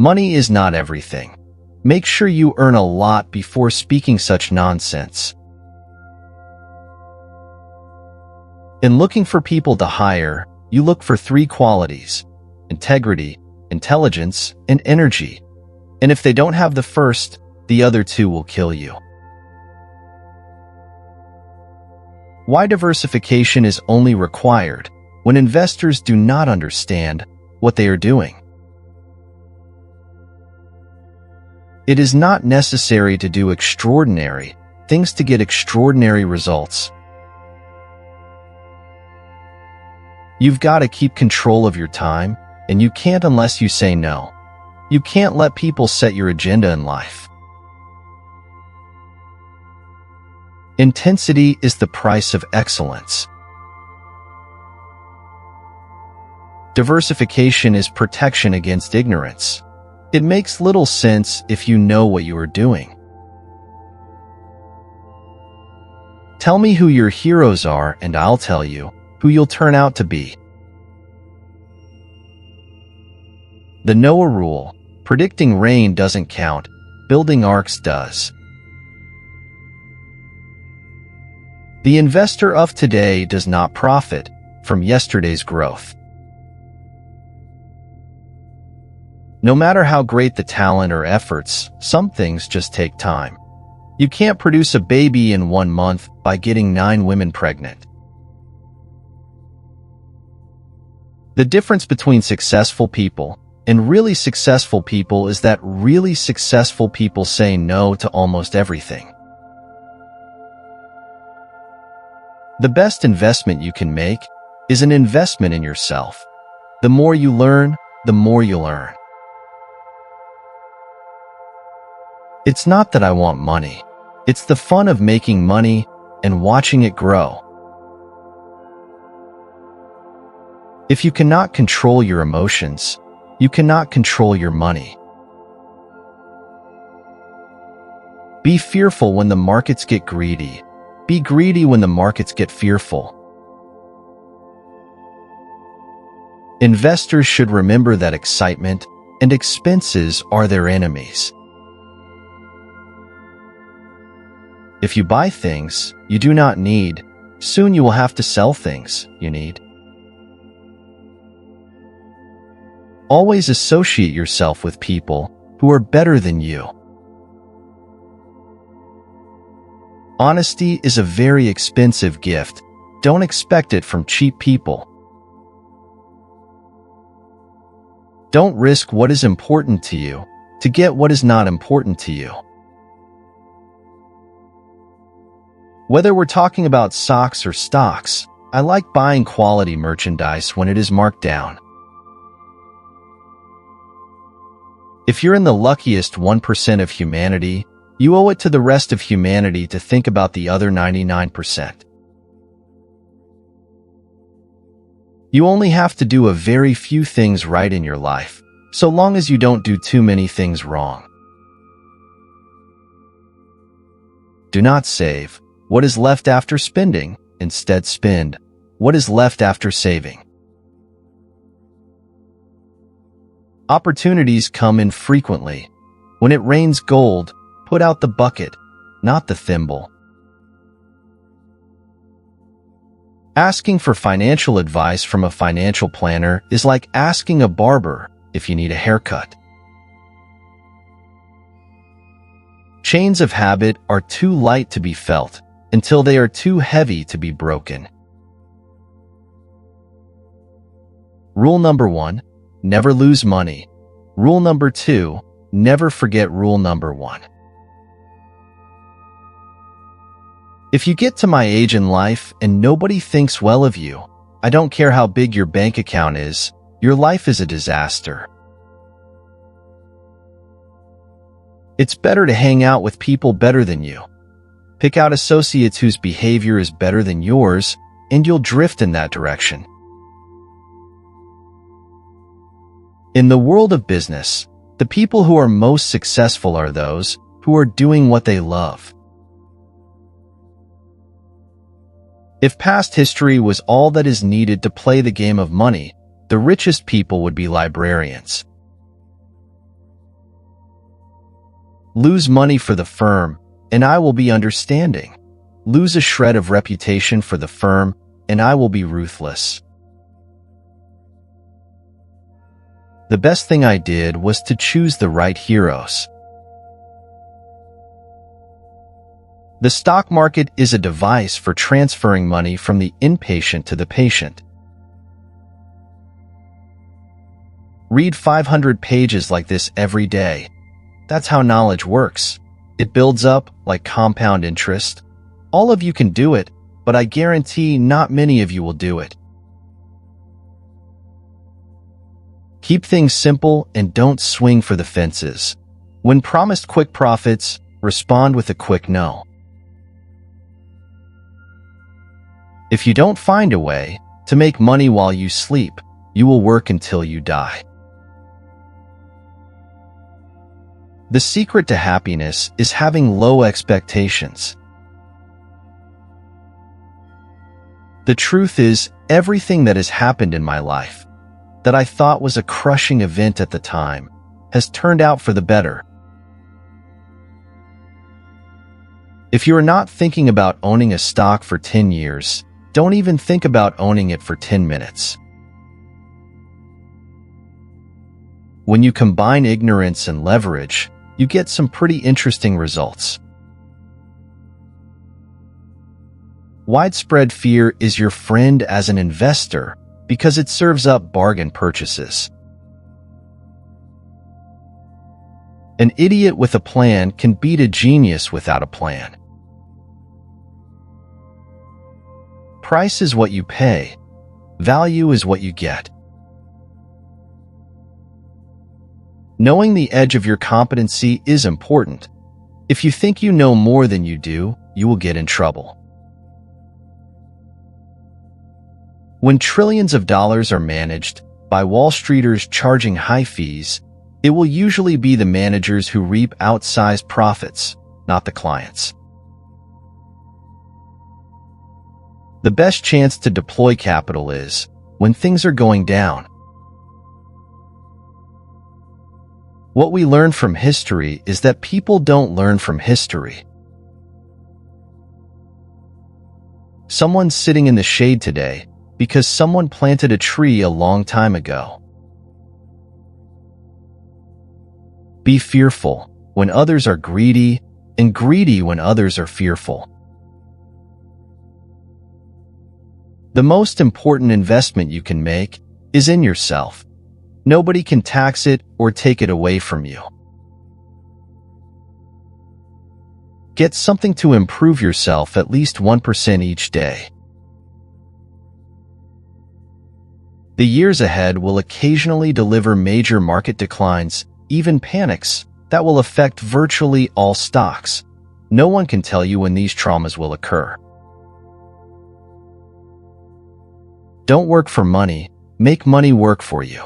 Money is not everything. Make sure you earn a lot before speaking such nonsense. In looking for people to hire, you look for 3 qualities: integrity, intelligence, and energy. And if they don't have the first, the other 2 will kill you. Why diversification is only required when investors do not understand what they are doing. It is not necessary to do extraordinary things to get extraordinary results. You've got to keep control of your time, and you can't unless you say no. You can't let people set your agenda in life. Intensity is the price of excellence. Diversification is protection against ignorance. It makes little sense if you know what you are doing. Tell me who your heroes are, and I'll tell you who you'll turn out to be. The Noah rule: predicting rain doesn't count, building arks does. The investor of today does not profit from yesterday's growth. No matter how great the talent or efforts, some things just take time. You can't produce a baby in 1 month by getting 9 women pregnant. The difference between successful people and really successful people is that really successful people say no to almost everything. The best investment you can make is an investment in yourself. The more you learn, the more you'll earn. It's not that I want money. It's the fun of making money and watching it grow. If you cannot control your emotions, you cannot control your money. Be fearful when the markets get greedy. Be greedy when the markets get fearful. Investors should remember that excitement and expenses are their enemies. If you buy things you do not need, soon you will have to sell things you need. Always associate yourself with people who are better than you. Honesty is a very expensive gift. Don't expect it from cheap people. Don't risk what is important to you to get what is not important to you. Whether we're talking about socks or stocks, I like buying quality merchandise when it is marked down. If you're in the luckiest 1% of humanity, you owe it to the rest of humanity to think about the other 99%. You only have to do a very few things right in your life, so long as you don't do too many things wrong. Do not save what is left after spending. Instead, spend what is left after saving. Opportunities come infrequently. When it rains gold, put out the bucket, not the thimble. Asking for financial advice from a financial planner is like asking a barber if you need a haircut. Chains of habit are too light to be felt until they are too heavy to be broken. Rule number 1, never lose money. Rule number 2, never forget rule number 1. If you get to my age in life and nobody thinks well of you, I don't care how big your bank account is, your life is a disaster. It's better to hang out with people better than you. Pick out associates whose behavior is better than yours, and you'll drift in that direction. In the world of business, the people who are most successful are those who are doing what they love. If past history was all that is needed to play the game of money, the richest people would be librarians. Lose money for the firm, and I will be understanding. Lose a shred of reputation for the firm, and I will be ruthless. The best thing I did was to choose the right heroes. The stock market is a device for transferring money from the inpatient to the patient. Read 500 pages like this every day. That's how knowledge works. It builds up like compound interest. All of you can do it, but I guarantee not many of you will do it. Keep things simple and don't swing for the fences. When promised quick profits, respond with a quick no. If you don't find a way to make money while you sleep, you will work until you die. The secret to happiness is having low expectations. The truth is, everything that has happened in my life, that I thought was a crushing event at the time, has turned out for the better. If you are not thinking about owning a stock for 10 years, don't even think about owning it for 10 minutes. When you combine ignorance and leverage, you get some pretty interesting results. Widespread fear is your friend as an investor because it serves up bargain purchases. An idiot with a plan can beat a genius without a plan. Price is what you pay. Value is what you get. Knowing the edge of your competency is important. If you think you know more than you do, you will get in trouble. When trillions of dollars are managed by Wall Streeters charging high fees, it will usually be the managers who reap outsized profits, not the clients. The best chance to deploy capital is when things are going down. What we learn from history is that people don't learn from history. Someone's sitting in the shade today because someone planted a tree a long time ago. Be fearful when others are greedy, and greedy when others are fearful. The most important investment you can make is in yourself. Nobody can tax it or take it away from you. Get something to improve yourself at least 1% each day. The years ahead will occasionally deliver major market declines, even panics, that will affect virtually all stocks. No one can tell you when these traumas will occur. Don't work for money, make money work for you.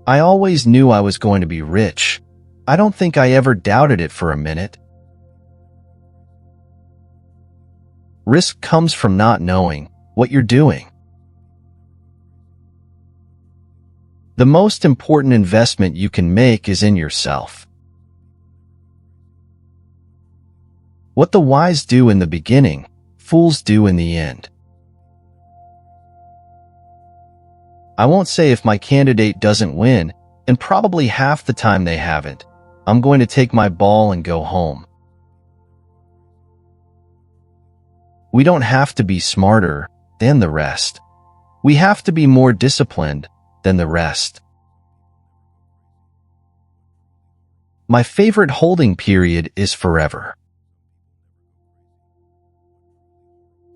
I always knew I was going to be rich. I don't think I ever doubted it for a minute. Risk comes from not knowing what you're doing. The most important investment you can make is in yourself. What the wise do in the beginning, fools do in the end. I won't say if my candidate doesn't win, and probably half the time they haven't. I'm going to take my ball and go home. We don't have to be smarter than the rest. We have to be more disciplined than the rest. My favorite holding period is forever.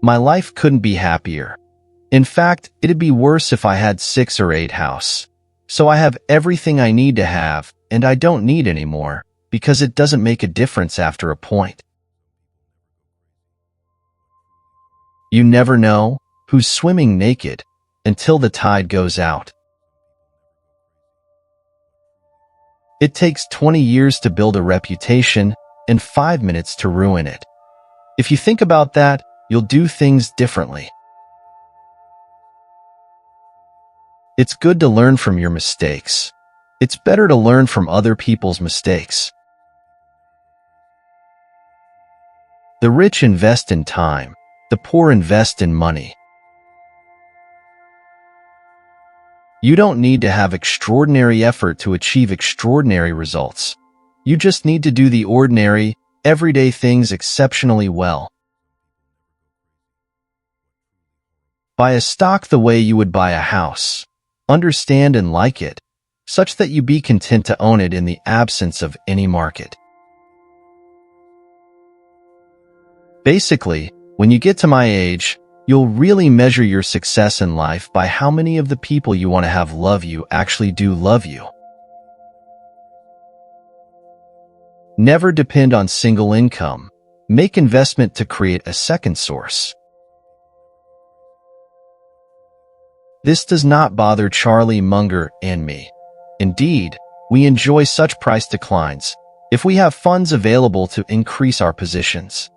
My life couldn't be happier. In fact, it'd be worse if I had 6 or 8 houses. So I have everything I need to have, and I don't need any more, because it doesn't make a difference after a point. You never know who's swimming naked until the tide goes out. It takes 20 years to build a reputation and 5 minutes to ruin it. If you think about that, you'll do things differently. It's good to learn from your mistakes. It's better to learn from other people's mistakes. The rich invest in time. The poor invest in money. You don't need to have extraordinary effort to achieve extraordinary results. You just need to do the ordinary, everyday things exceptionally well. Buy a stock the way you would buy a house. Understand and like it, such that you be content to own it in the absence of any market. Basically, when you get to my age, you'll really measure your success in life by how many of the people you want to have love you actually do love you. Never depend on single income. Make investment to create a second source. This does not bother Charlie Munger and me. Indeed, we enjoy such price declines if we have funds available to increase our positions.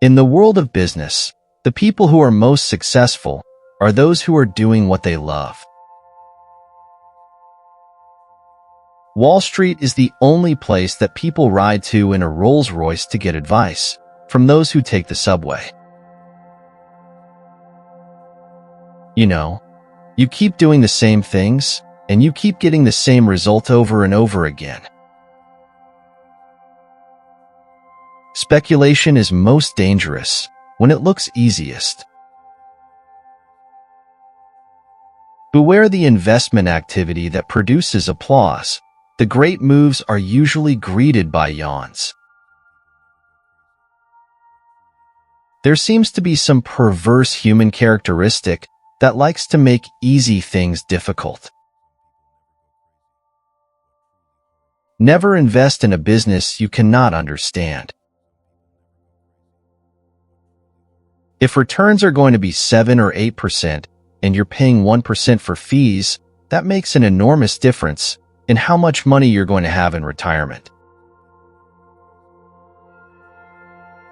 In the world of business, the people who are most successful are those who are doing what they love. Wall Street is the only place that people ride to in a Rolls-Royce to get advice from those who take the subway. You know, you keep doing the same things, and you keep getting the same result over and over again. Speculation is most dangerous when it looks easiest. Beware the investment activity that produces applause. The great moves are usually greeted by yawns. There seems to be some perverse human characteristic that likes to make easy things difficult. Never invest in a business you cannot understand. If returns are going to be 7 or 8% and you're paying 1% for fees, that makes an enormous difference in how much money you're going to have in retirement.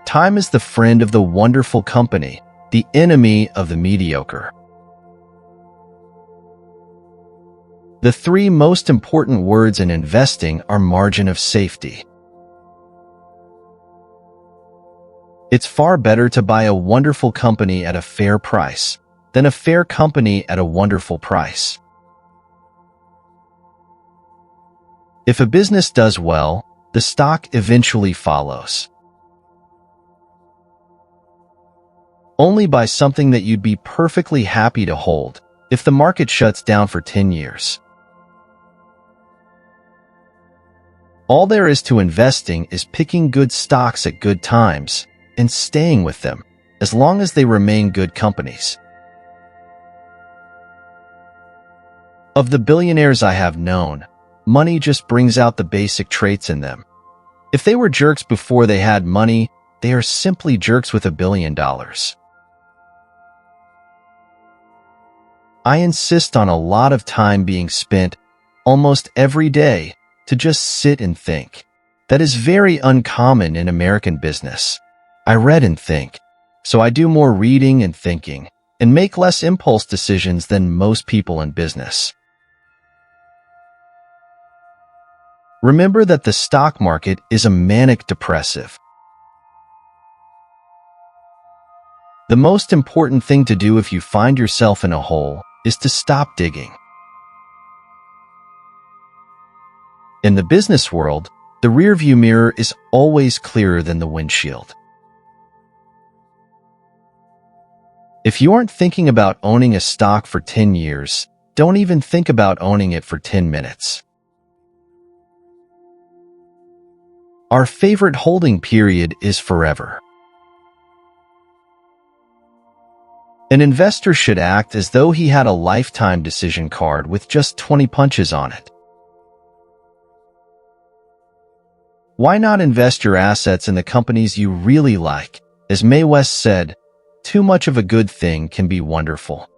Time is the friend of the wonderful company, the enemy of the mediocre. The three most important words in investing are margin of safety. It's far better to buy a wonderful company at a fair price than a fair company at a wonderful price. If a business does well, the stock eventually follows. Only buy something that you'd be perfectly happy to hold if the market shuts down for 10 years. All there is to investing is picking good stocks at good times and staying with them as long as they remain good companies. Of the billionaires I have known, money just brings out the basic traits in them. If they were jerks before they had money, they are simply jerks with $1 billion. I insist on a lot of time being spent almost every day to just sit and think. That is very uncommon in American business. I read and think, so I do more reading and thinking, and make less impulse decisions than most people in business. Remember that the stock market is a manic depressive. The most important thing to do if you find yourself in a hole is to stop digging. In the business world, the rearview mirror is always clearer than the windshield. If you aren't thinking about owning a stock for 10 years, don't even think about owning it for 10 minutes. Our favorite holding period is forever. An investor should act as though he had a lifetime decision card with just 20 punches on it. Why not invest your assets in the companies you really like? As Mae West said, too much of a good thing can be wonderful.